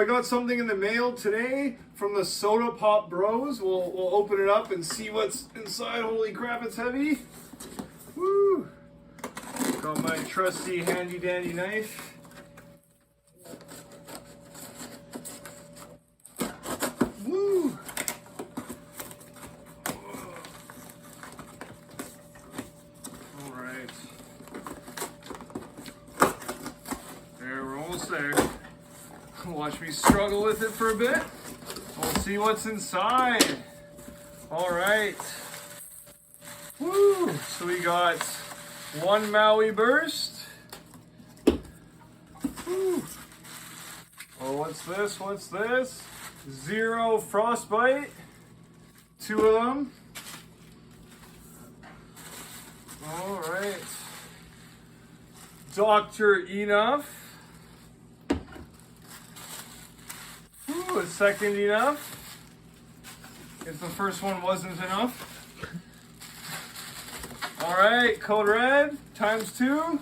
I got something in the mail today from the Soda Pop Bros. We'll open it up and see what's inside. Holy crap, it's heavy. Woo! Got my trusty handy dandy knife. Woo! All right. There, we're almost there. Watch me struggle with it for a bit. We'll see what's inside. All right. Woo! So we got one Maui burst. Woo! Oh, what's this? What's this? Zero frostbite. Two of them. All right. Dr.Enuf. Ooh, a second enough. If the first one wasn't enough. All right, Code Red times 2.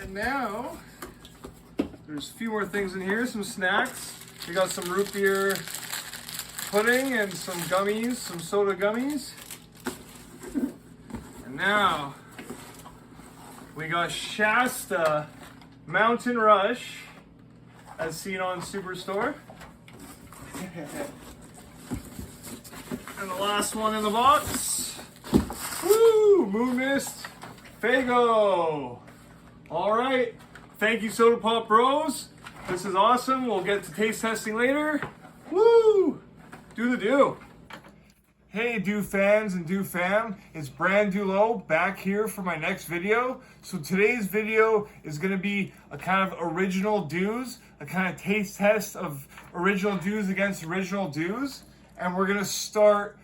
And now, there's a few more things in here, some snacks. We got some root beer pudding and some gummies, some soda gummies. And now, we got Shasta Mountain Rush, as seen on Superstore. And the last one in the box. Woo! Moon Mist Faygo. All right. Thank you, Soda Pop Bros. This is awesome. We'll get to taste testing later. Woo! Do the do. Hey, Dew fans and Dew fam, it's BranDewleau back here for my next video. So today's video is going to be a kind of original dews, a kind of taste test of original dews against original dews. And we're going to start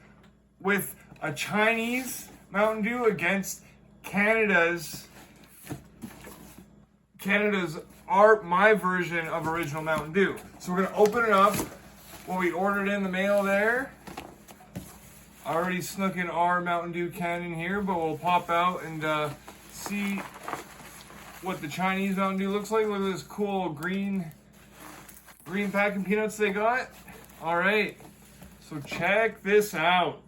with a Chinese Mountain Dew against Canada's my version of original Mountain Dew. So we're going to open it up, what we ordered in the mail there. I already snuck in our Mountain Dew can in here, but we'll pop out and see what the Chinese Mountain Dew looks like. Look at this cool green packing peanuts they got. All right, so check this out.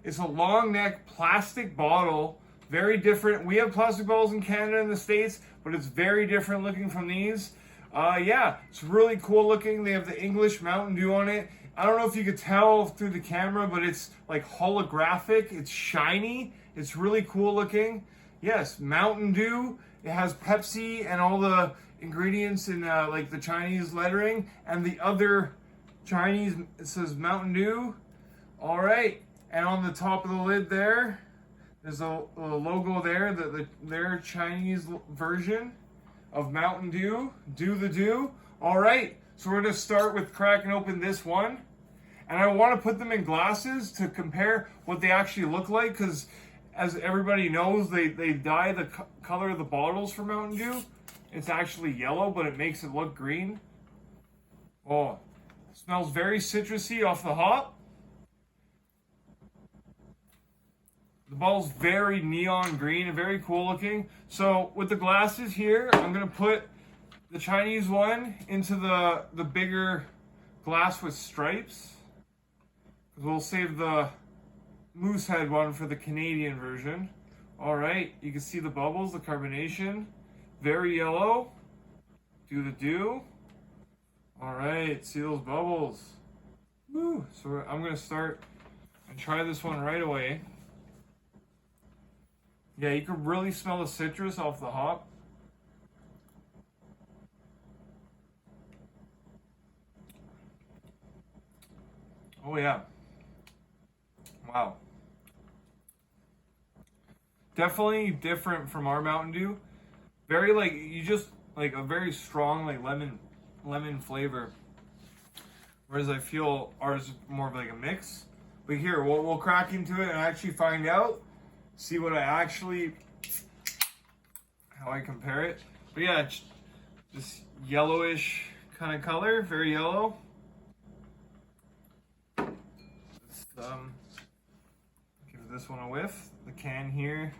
It's a long neck plastic bottle, very different. We have plastic bottles in Canada and the States, but it's very different looking from these. Yeah, it's really cool looking. They have the English Mountain Dew on it. I don't know if you could tell through the camera, but it's like holographic. It's shiny. It's really cool looking. Yes, Mountain Dew. It has Pepsi and all the ingredients in like the Chinese lettering. And the other Chinese, it says Mountain Dew. All right. And on the top of the lid there, there's a logo there, their Chinese version of Mountain Dew. Do the Dew. All right. So we're going to start with cracking open this one. And I want to put them in glasses to compare what they actually look like, because as everybody knows, they dye the color of the bottles for Mountain Dew. It's actually yellow, but it makes it look green. Oh, it smells very citrusy off the hop. The bottle's very neon green and very cool looking. So with the glasses here, I'm going to put the Chinese one into the bigger glass with stripes. We'll save the moose head one for the Canadian version. All right, you can see the bubbles, the carbonation. Very yellow. Do the dew. All right, see those bubbles. Woo. So I'm going to start and try this one right away. Yeah, you can really smell the citrus off the hop. Oh yeah. Wow. Definitely different from our Mountain Dew. Very like a very strong like lemon flavor. Whereas I feel ours is more of like a mix. But here, we'll crack into it and actually find out. See what how I compare it. But yeah, this yellowish kind of color, very yellow. Give this one a whiff. The can here,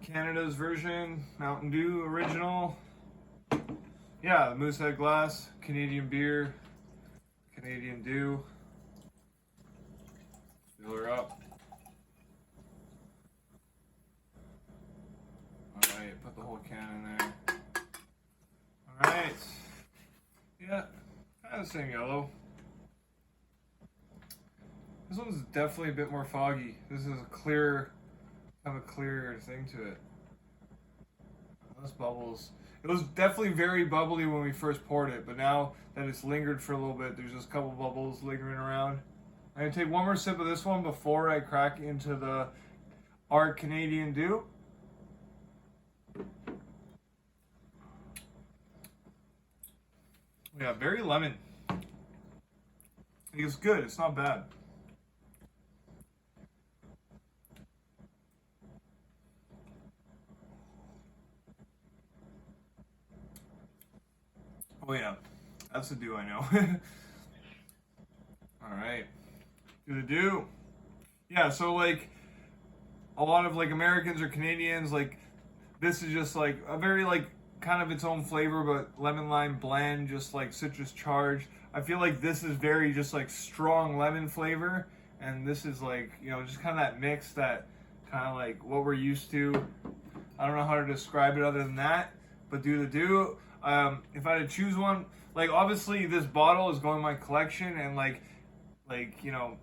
Canada's version, Mountain Dew original. yeah, the Moosehead glass, Canadian beer, Canadian Dew. Fill her up. Alright, put the whole can in there. Alright. Yeah, kind of the same yellow. This one's definitely a bit more foggy. This is a clearer, have a clearer thing to it. Less bubbles. It was definitely very bubbly when we first poured it, but now that it's lingered for a little bit, there's just a couple bubbles lingering around. I'm gonna take one more sip of this one before I crack into the our Canadian Dew. Yeah, very lemon. It's good. It's not bad. Oh yeah, that's the Dew I know. All right, do the Dew. Yeah, so like a lot of like Americans or Canadians, like this is just like a very like kind of its own flavor, but lemon lime blend, just like citrus charged. I feel like this is very just like strong lemon flavor, and this is like, you know, just kind of that mix that kind of like what we're used to. I don't know how to describe it other than that, but do the Dew. If I had to choose one, like obviously this bottle is going in my collection, and like you know,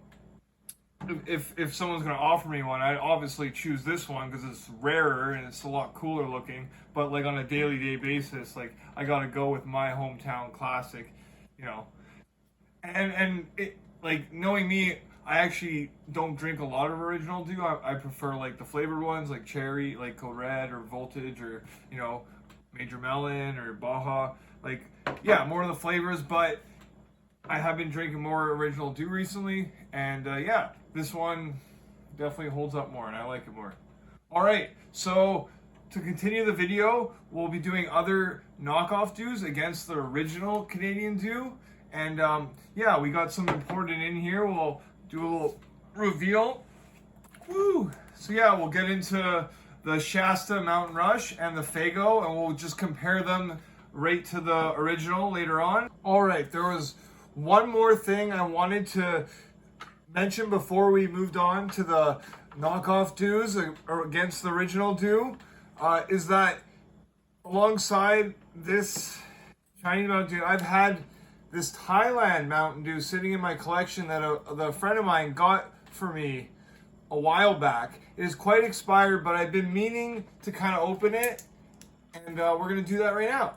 if someone's gonna offer me one, I'd obviously choose this one because it's rarer and it's a lot cooler looking. But like on a day basis, like I gotta go with my hometown classic, you know. And it, like knowing me, I actually don't drink a lot of original Dew. I prefer like the flavored ones, like cherry, like Code Red or Voltage, or you know, Major Melon or Baja. Like yeah, more of the flavors. But I have been drinking more original Dew recently, and yeah, this one definitely holds up more, and I like it more. All right, so to continue the video, we'll be doing other knockoff Dews against the original Canadian Dew, and yeah, we got some imported in here. We'll do a little reveal. Woo! So yeah, we'll get into the Shasta Mountain Rush and the Faygo, and we'll just compare them right to the original later on. All right, there was one more thing I wanted to mention before we moved on to the knockoff Dews against the original Dew, is that alongside this Chinese Mountain Dew, I've had this Thailand Mountain Dew sitting in my collection that a friend of mine got for me a while back. It is quite expired, but I've been meaning to kind of open it, and we're going to do that right now.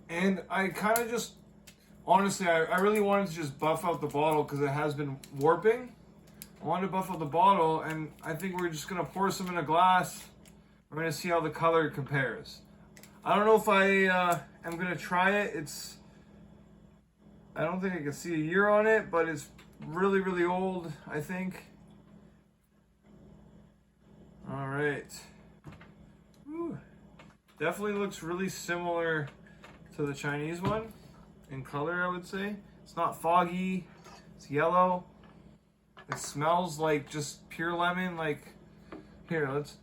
And I kind of just, honestly, I really wanted to just buff out the bottle because it has been warping. I wanted to buff out the bottle, and I think we're just going to pour some in a glass. We're going to see how the color compares. I don't know if I am going to try it. I don't think I can see a year on it, but it's really, really old, I think. All right. Whew. Definitely looks really similar to the Chinese one in color, I would say. It's not foggy. It's yellow. It smells like just pure lemon. Like, here, let's.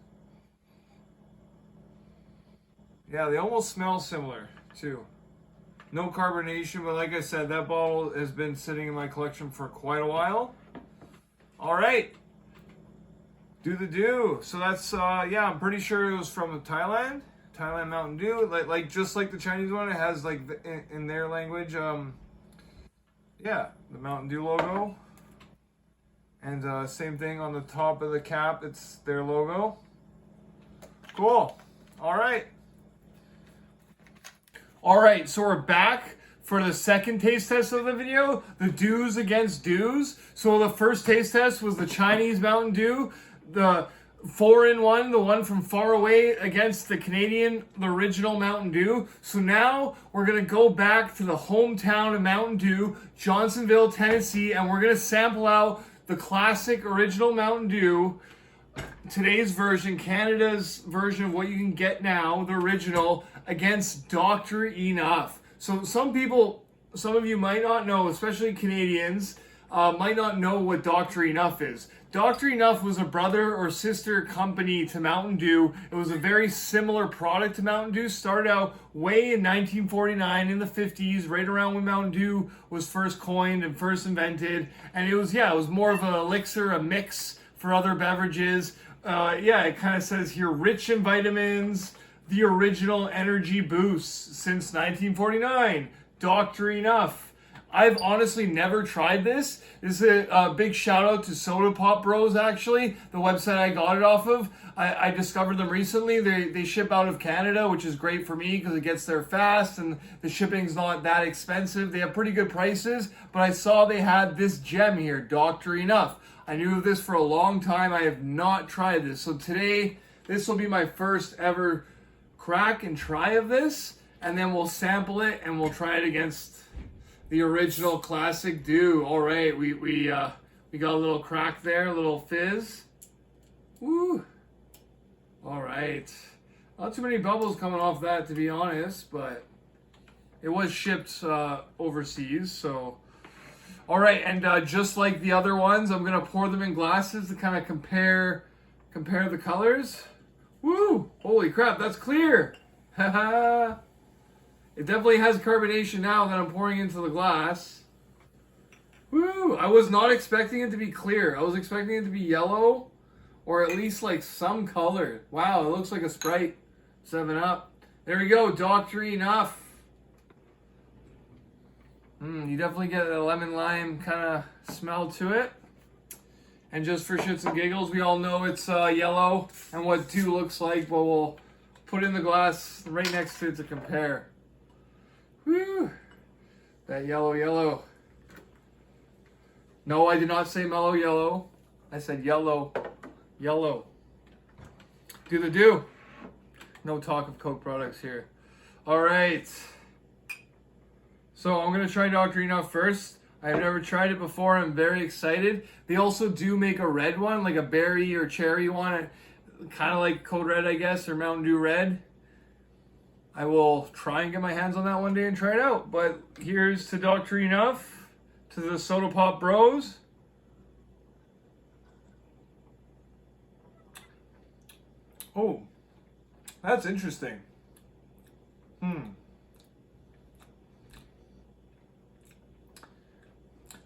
Yeah, they almost smell similar too. No carbonation, but like I said, that bottle has been sitting in my collection for quite a while. All right. Do the Dew. So that's, yeah, I'm pretty sure it was from Thailand Mountain Dew. Like just like the Chinese one, it has like in their language, yeah, the Mountain Dew logo. And same thing on the top of the cap, it's their logo. Cool. All right. All right, so we're back for the second taste test of the video, the Dews against Dews. So the first taste test was the Chinese Mountain Dew, the 4-in-1, the one from far away, against the Canadian, the original Mountain Dew. So now we're gonna go back to the hometown of Mountain Dew, Johnsonville, Tennessee, and we're gonna sample out the classic original Mountain Dew, today's version, Canada's version of what you can get now, the original, against Dr.Enuf. So some of you might not know, especially Canadians, might not know what Dr.Enuf is. Dr.Enuf was a brother or sister company to Mountain Dew. It was a very similar product to Mountain Dew. Started out way in 1949 in the 50s, right around when Mountain Dew was first coined and first invented. And it was more of an elixir, a mix for other beverages. It kind of says here, rich in vitamins, the original energy boost since 1949. Dr.Enuf. I've honestly never tried this. This is a big shout out to Soda Pop Bros, actually, the website I got it off of. I discovered them recently. They ship out of Canada, which is great for me because it gets there fast and the shipping's not that expensive. They have pretty good prices, but I saw they had this gem here, Dr.Enuf. I knew of this for a long time. I have not tried this. So today, this will be my first ever crack and try of this, and then we'll sample it and we'll try it against the original classic Dew. All right, we got a little crack there, a little fizz. Woo! All right, not too many bubbles coming off that, to be honest, but it was shipped overseas, so. All right, and just like the other ones, I'm gonna pour them in glasses to kind of compare the colors. Woo! Holy crap, that's clear! Haha! It definitely has carbonation now that I'm pouring into the glass. Woo! I was not expecting it to be clear. I was expecting it to be yellow or at least like some color. Wow, it looks like a Sprite 7-Up. There we go, Dr.Enuf. You definitely get a lemon lime kind of smell to it. And just for shits and giggles, we all know it's yellow and what Dew looks like, but we'll put it in the glass right next to it to compare. Woo! That yellow. No, I did not say mellow yellow. I said yellow. Do the Dew. No talk of Coke products here. All right. So I'm going to try Dr.Enuf first. I've never tried it before. I'm very excited. They also do make a red one, like a berry or cherry one. Kind of like Code Red, I guess, or Mountain Dew Red. I will try and get my hands on that one day and try it out. But here's to Dr.Enuf, to the Soda Pop Bros. Oh, that's interesting.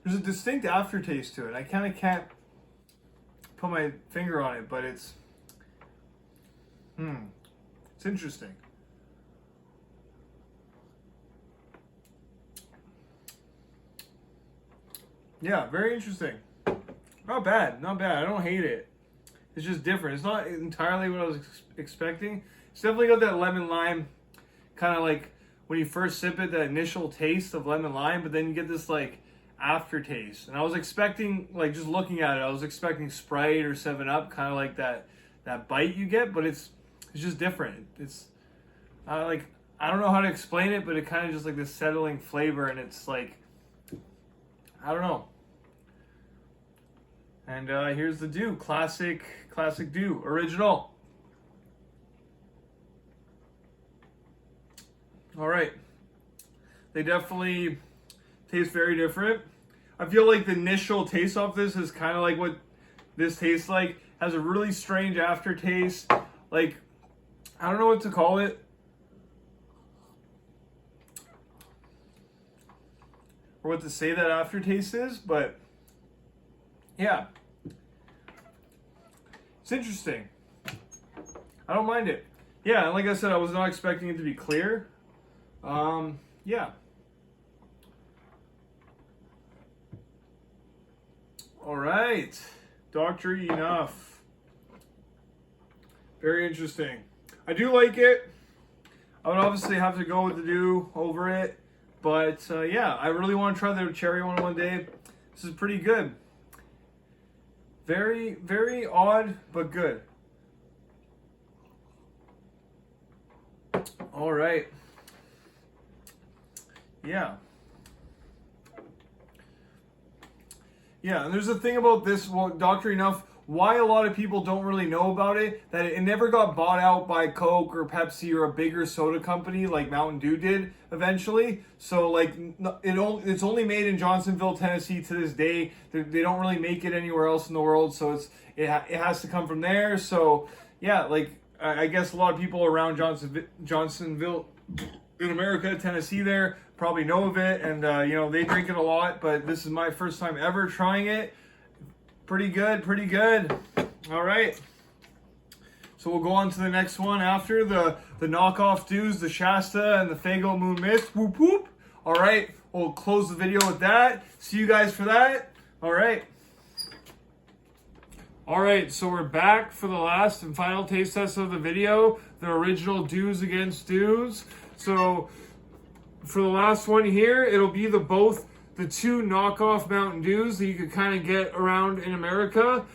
There's a distinct aftertaste to it. I kind of can't put my finger on it, but it's interesting. Yeah, very interesting. Not bad. I don't hate it. It's just different. It's not entirely what I was expecting. It's definitely got that lemon lime, kind of like when you first sip it, that initial taste of lemon lime, but then you get this like aftertaste. And I was expecting, like just looking at it, I was expecting Sprite or 7-Up, kind of like that bite you get, but it's just different. It's like, I don't know how to explain it, but it kind of just like this settling flavor, and it's like, I don't know. And here's the Dew, classic Dew, original. All right, they definitely taste very different. I feel like the initial taste off this is kind of like what this tastes like. Has a really strange aftertaste. Like, I don't know what to call it. Or what to say that aftertaste is, but yeah. It's interesting. I don't mind it. Yeah, and like I said, I was not expecting it to be clear. Yeah. All right. Dr.Enuf. Very interesting. I do like it. I would obviously have to go with the Dew over it. But yeah, I really want to try the cherry one day. This is pretty good. Very, very odd, but good. All right. Yeah. Yeah, and there's a thing about this, well, Dr.Enuf why a lot of people don't really know about it, that it never got bought out by Coke or Pepsi or a bigger soda company like Mountain Dew did eventually. So like it's only made in Johnsonville, Tennessee to this day. They don't really make it anywhere else in the world, so it has to come from there. So yeah, like I guess a lot of people around Johnsonville in America, Tennessee there, probably know of it, and you know, they drink it a lot, but this is my first time ever trying it. Pretty good, pretty good. All right. So we'll go on to the next one after the knockoff dews, the Shasta and the Faygo Moon Mist. Whoop whoop. All right. We'll close the video with that. See you guys for that. All right. All right, so we're back for the last and final taste test of the video, the original dews against dews. So for the last one here, it'll be both the two knockoff Mountain Dews that you could kind of get around in America.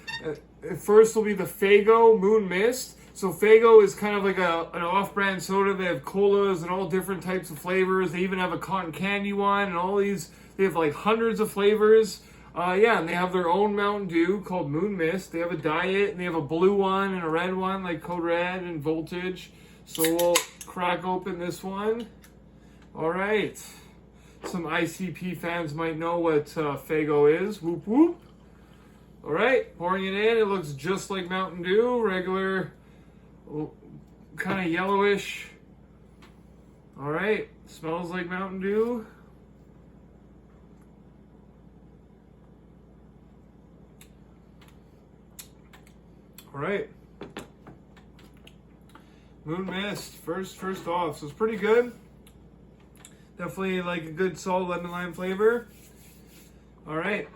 First will be the Faygo Moon Mist. So Faygo is kind of like an off-brand soda. They have colas and all different types of flavors. They even have a cotton candy one and all these. They have like hundreds of flavors. Yeah, and they have their own Mountain Dew called Moon Mist. They have a diet, and they have a blue one and a red one, like Code Red and Voltage. So we'll crack open this one. All right. Some ICP fans might know what Faygo is. Whoop, whoop. All right, pouring it in. It looks just like Mountain Dew, regular, kind of yellowish. All right, smells like Mountain Dew. All right, Moon Mist, first off, so it's pretty good. Definitely like a good solid lemon lime flavor. All right,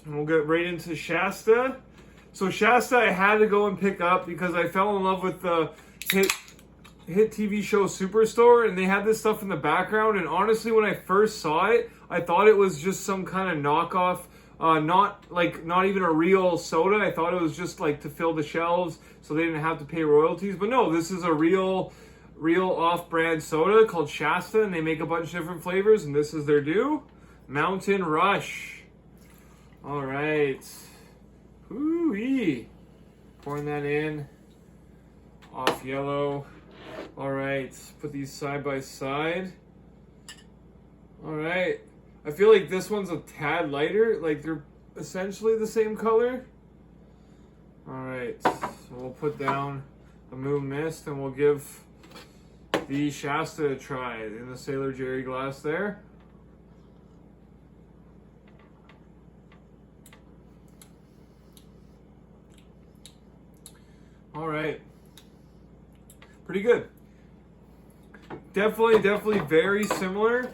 and we'll get right into Shasta. So Shasta I had to go and pick up because I fell in love with the hit TV show Superstore, and they had this stuff in the background, and honestly when I first saw it, I thought it was just some kind of knockoff. Not even a real soda. I thought it was just like to fill the shelves so they didn't have to pay royalties. But no, this is a real off-brand soda called Shasta, and they make a bunch of different flavors, and this is their dew. Mountain Rush. All right. Ooh-wee. Pouring that in. Off yellow. All right. Put these side by side. All right. I feel like this one's a tad lighter, like they're essentially the same color. All right, so we'll put down the Moon Mist and we'll give the Shasta a try in the Sailor Jerry glass there. All right, pretty good. Definitely very similar.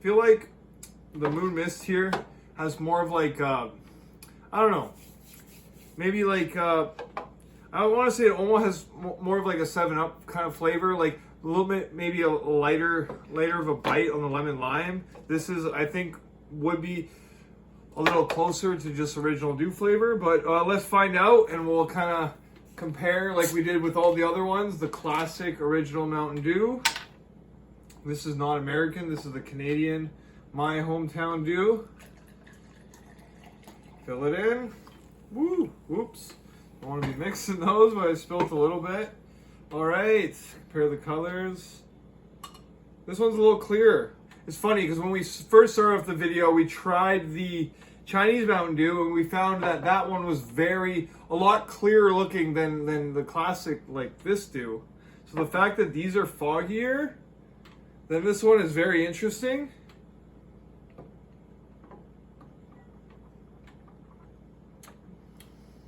Feel like the Moon Mist here has more of like, I don't know, maybe like, I want to say it almost has more of like a 7-Up kind of flavor, like a little bit, maybe a lighter of a bite on the lemon lime. This is, I think, would be a little closer to just original dew flavor, but let's find out and we'll kind of compare like we did with all the other ones, the classic original Mountain Dew. This is not American, this is the Canadian, my hometown dew. Fill it in. Woo, whoops. Don't want to be mixing those, but I spilled a little bit. All right, compare the colors. This one's a little clearer. It's funny because when we first started off the video, we tried the Chinese Mountain Dew and we found that that one was a lot clearer looking than the classic, like this dew. So the fact that these are foggier, then this one is very interesting.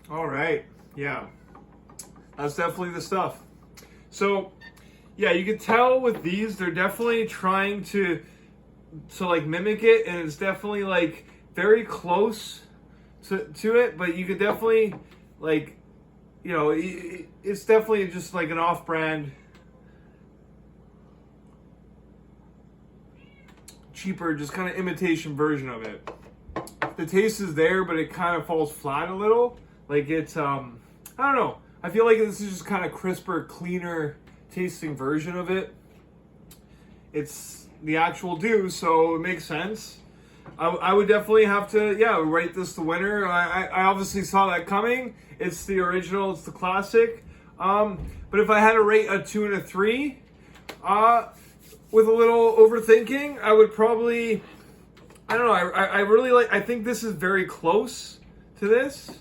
All right, yeah, that's definitely the stuff. So, yeah, you can tell with these, they're definitely trying to like mimic it, and it's definitely like very close to it, but you could definitely like, you know, it's definitely just like an off-brand, cheaper, just kind of imitation version of it. The taste is there, but it kind of falls flat a little. Like it's, I don't know. I feel like this is just kind of crisper, cleaner tasting version of it. It's the actual Dew, so it makes sense. I would definitely have to, rate this the winner. I obviously saw that coming. It's the original, it's the classic. But if I had to rate a 2 and a 3, with a little overthinking, I would probably, I don't know, I really like, I think this is very close to this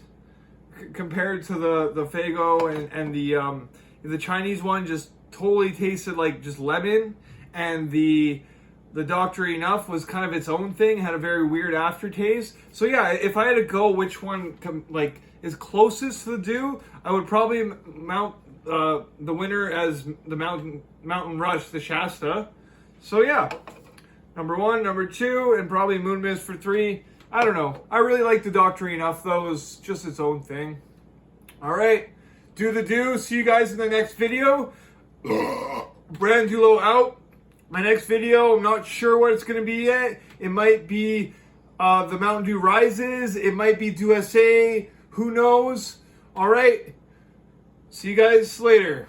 compared to the Faygo and the Chinese one just totally tasted like just lemon, and the Dr.Enuf was kind of its own thing, had a very weird aftertaste. So yeah, if I had to go which one is closest to the Dew, I would probably mount the winner as the Mountain Rush, the Shasta. So yeah, number 1, number 2, and probably Moon Mist for 3. I don't know. I really like the Dr.Enuf though. It's just its own thing. All right, do the Dew. See you guys in the next video. BranDewleau out. My next video, I'm not sure what it's going to be yet. It might be the Mountain Dew Rises. It might be Dew SA. Who knows? All right. See you guys later.